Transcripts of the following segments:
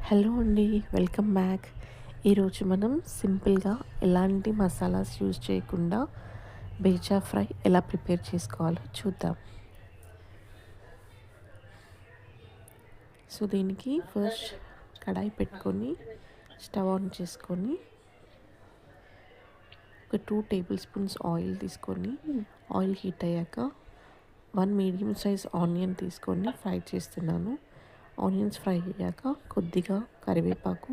Hello అండి. Welcome back. ఈరోజు మనం సింపుల్గా ఎలాంటి మసాలాస్ యూజ్ చేయకుండా బేచా ఫ్రై ఎలా ప్రిపేర్ చేసుకోవాలో చూద్దాం. సో దీనికి ఫస్ట్ కడాయి పెట్టుకొని స్టవ్ ఆన్ చేసుకొని ఒక 2 టేబుల్ స్పూన్స్ ఆయిల్ తీసుకొని ఆయిల్ హీట్ అయ్యాక 1 మీడియం సైజ్ ఆనియన్ తీసుకొని ఫ్రై చేస్తున్నాను. ఆనియన్స్ ఫ్రై అయ్యాక కొద్దిగా కరివేపాకు,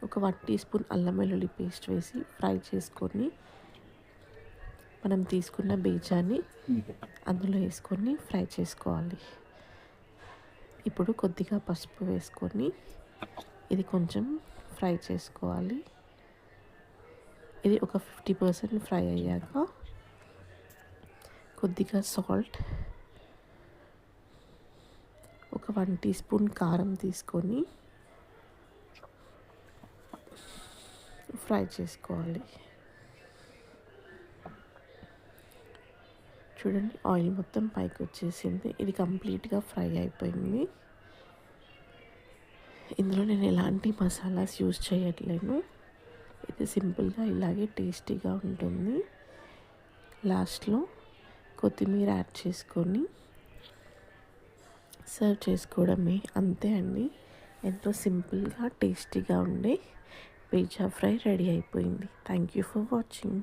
ఒక 1 టీ స్పూన్ అల్లం వెల్లుల్లి పేస్ట్ వేసి ఫ్రై చేసుకొని మనం తీసుకున్న బేజాన్ని అందులో వేసుకొని ఫ్రై చేసుకోవాలి. ఇప్పుడు కొద్దిగా పసుపు వేసుకొని ఇది కొంచెం ఫ్రై చేసుకోవాలి. ఇది ఒక 50% ఫ్రై అయ్యాక కొద్దిగా సాల్ట్, ఒక 1 టీ స్పూన్ కారం తీసుకొని ఫ్రై చేసుకోవాలి. చూడండి, ఆయిల్ మొత్తం పైకి వచ్చేసింది. ఇది కంప్లీట్గా ఫ్రై అయిపోయింది. ఇందులో నేను ఎలాంటి మసాలాస్ యూజ్ చేయట్లేను. ఇది సింపుల్గా ఇలాగే టేస్టీగా ఉంటుంది. లాస్ట్లో కొత్తిమీర యాడ్ చేసుకొని సర్వ్ చేసుకోవడమే. అంతే అండి. ఎంతో సింపుల్గా టేస్టీగా ఉండే బేజా ఫ్రై రెడీ అయిపోయింది. Thank you for watching.